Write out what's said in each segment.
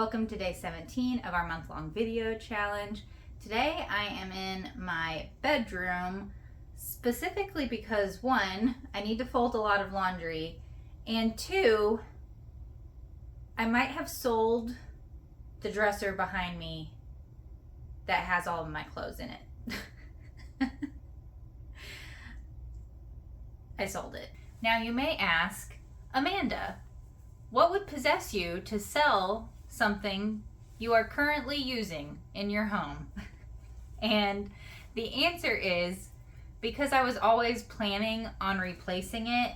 Welcome to day 17 of our month-long video challenge. Today I am in my bedroom specifically because one, I need to fold a lot of laundry, and two, I might have sold the dresser behind me that has all of my clothes in it. I sold it. Now you may ask, Amanda, what would possess you to sell something you are currently using in your home? And the answer is because I was always planning on replacing it,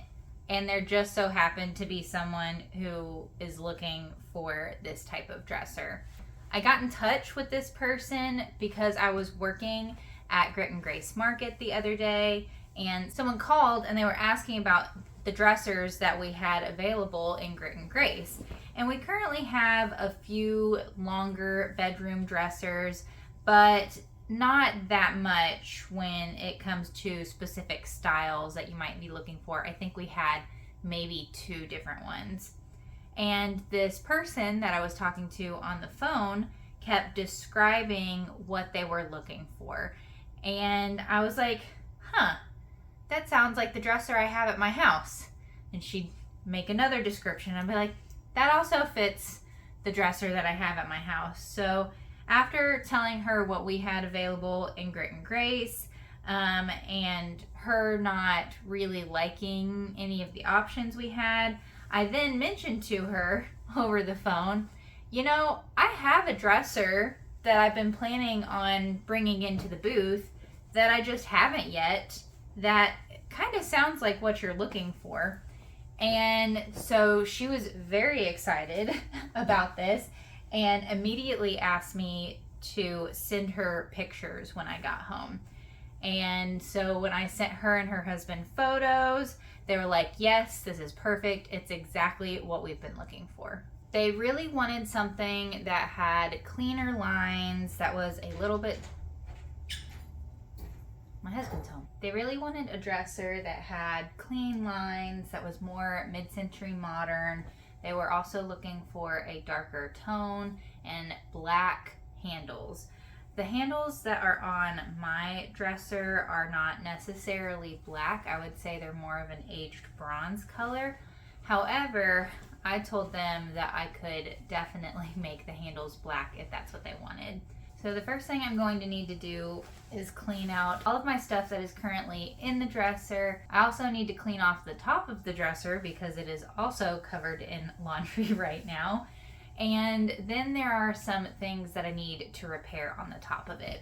and there just so happened to be someone who is looking for this type of dresser. I got in touch with this person because I was working at Grit and Grace Market the other day, and someone called and they were asking about the dressers that we had available in Grit and Grace. And we currently have a few longer bedroom dressers, but not that much when it comes to specific styles that you might be looking for. I think we had maybe 2 different ones. And this person that I was talking to on the phone kept describing what they were looking for. And I was like, that sounds like the dresser I have at my house. And she'd make another description. I'd be like, that also fits the dresser that I have at my house. So after telling her what we had available in Grit and Grace, and her not really liking any of the options we had, I then mentioned to her over the phone, I have a dresser that I've been planning on bringing into the booth that I just haven't yet, that kind of sounds like what you're looking for. And so she was very excited about this and immediately asked me to send her pictures when I got home. And so when I sent her and her husband photos, they were like, yes, this is perfect. It's exactly what we've been looking for. They really wanted something that had cleaner lines, that was a little bit... My husband's home. They really wanted a dresser that had clean lines, that was more mid-century modern. They were also looking for a darker tone and black handles. The handles that are on my dresser are not necessarily black. I would say they're more of an aged bronze color. However, I told them that I could definitely make the handles black if that's what they wanted. So the first thing I'm going to need to do is clean out all of my stuff that is currently in the dresser. I also need to clean off the top of the dresser because it is also covered in laundry right now. And then there are some things that I need to repair on the top of it.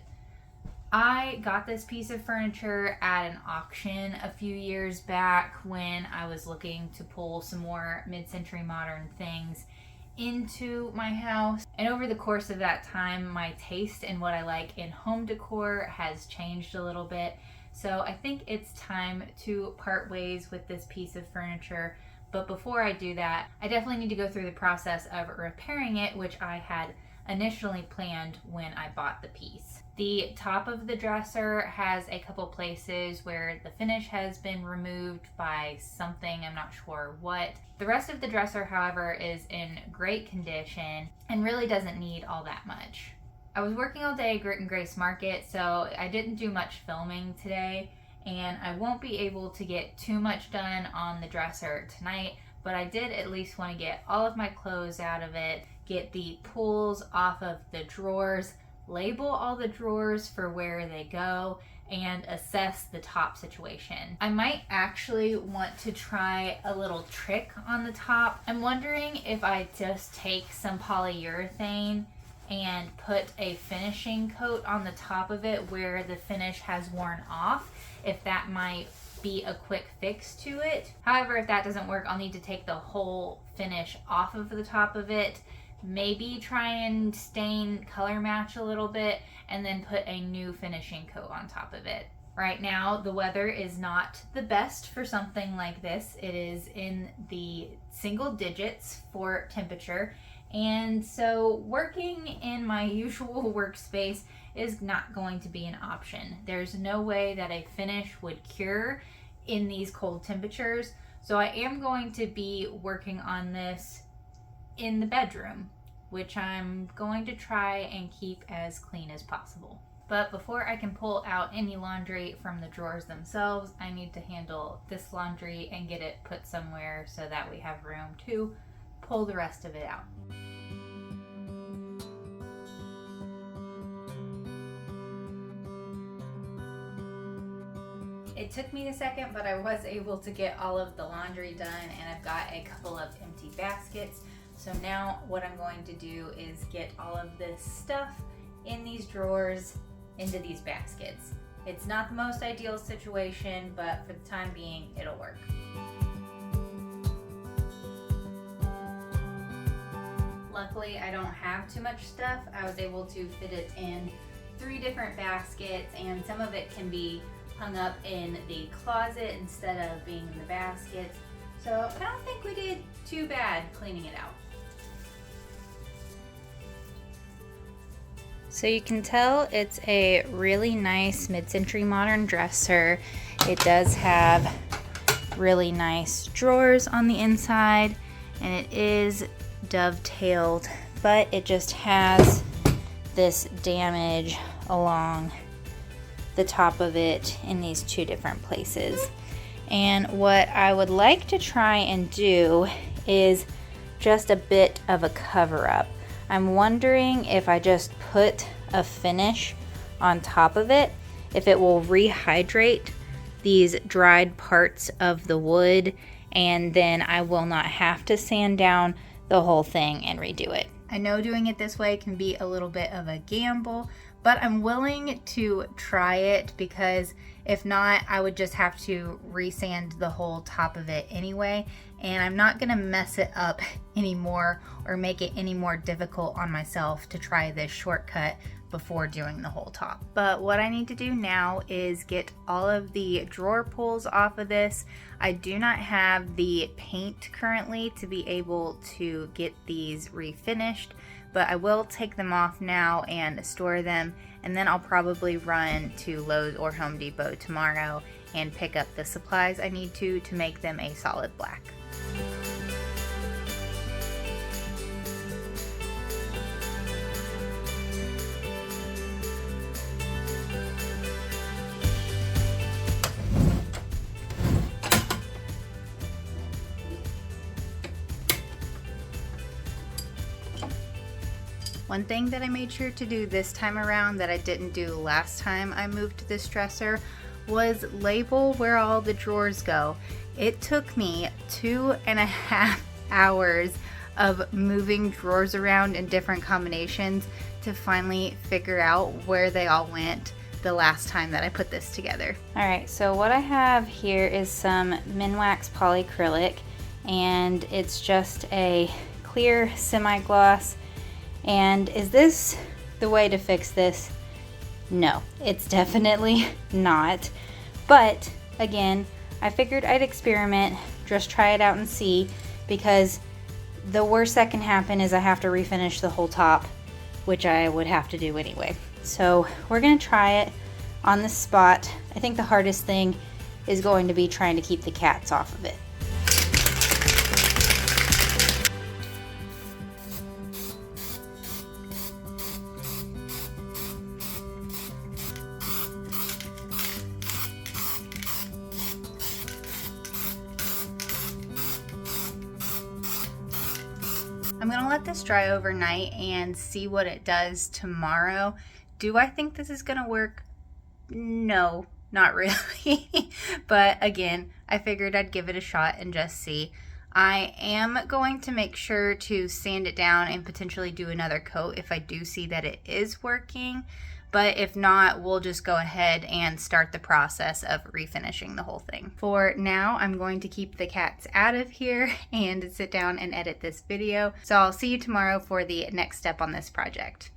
I got this piece of furniture at an auction a few years back when I was looking to pull some more mid-century modern things into my house, and over the course of that time my taste in what I like in home decor has changed a little bit, so I think it's time to part ways with this piece of furniture. But before I do that, I definitely need to go through the process of repairing it, which I had initially planned when I bought the piece. The top of the dresser has a couple places where the finish has been removed by something, I'm not sure what. The rest of the dresser, however, is in great condition and really doesn't need all that much. I was working all day at Grit and Grace Market, so I didn't do much filming today, and I won't be able to get too much done on the dresser tonight, but I did at least want to get all of my clothes out of it, get the pulls off of the drawers, label all the drawers for where they go, and assess the top situation. I might actually want to try a little trick on the top. I'm wondering if I just take some polyurethane and put a finishing coat on the top of it where the finish has worn off, if that might be a quick fix to it. However, if that doesn't work, I'll need to take the whole finish off of the top of it, maybe try and stain color match a little bit, and then put a new finishing coat on top of it. Right now, the weather is not the best for something like this. It is in the single digits for temperature, and so working in my usual workspace is not going to be an option. There's no way that a finish would cure in these cold temperatures, so I am going to be working on this in the bedroom which I'm going to try and keep as clean as possible. But before I can pull out any laundry from the drawers themselves, I need to handle this laundry and get it put somewhere so that we have room to pull the rest of it out. It took me a second, but I was able to get all of the laundry done, and I've got a couple of empty baskets. So now what I'm going to do is get all of this stuff in these drawers into these baskets. It's not the most ideal situation, but for the time being, it'll work. Luckily, I don't have too much stuff. I was able to fit it in 3 different baskets, and some of it can be hung up in the closet instead of being in the baskets. So I don't think we did too bad cleaning it out. So you can tell it's a really nice mid-century modern dresser. It does have really nice drawers on the inside, and it is dovetailed, but it just has this damage along the top of it in these 2 different places. And what I would like to try and do is just a bit of a cover up. I'm wondering if I just put a finish on top of it, if it will rehydrate these dried parts of the wood, and then I will not have to sand down the whole thing and redo it. I know doing it this way can be a little bit of a gamble, but I'm willing to try it because if not, I would just have to resand the whole top of it anyway, and I'm not gonna mess it up anymore or make it any more difficult on myself to try this shortcut before doing the whole top. But what I need to do now is get all of the drawer pulls off of this. I do not have the paint currently to be able to get these refinished, but I will take them off now and store them, and then I'll probably run to Lowe's or Home Depot tomorrow and pick up the supplies I need to make them a solid black. One thing that I made sure to do this time around that I didn't do last time I moved this dresser was label where all the drawers go. It took me 2.5 hours of moving drawers around in different combinations to finally figure out where they all went the last time that I put this together. Alright, so what I have here is some Minwax polyacrylic, and it's just a clear semi-gloss. And is this the way to fix this? No, it's definitely not. But again, I figured I'd experiment, just try it out and see, because the worst that can happen is I have to refinish the whole top, which I would have to do anyway. So we're gonna try it on the spot. I think the hardest thing is going to be trying to keep the cats off of it. I'm gonna let this dry overnight and see what it does tomorrow. Do I think this is gonna work? No, not really. But again, I figured I'd give it a shot and just see. I am going to make sure to sand it down and potentially do another coat if I do see that it is working. But if not, we'll just go ahead and start the process of refinishing the whole thing. For now, I'm going to keep the cats out of here and sit down and edit this video. So I'll see you tomorrow for the next step on this project.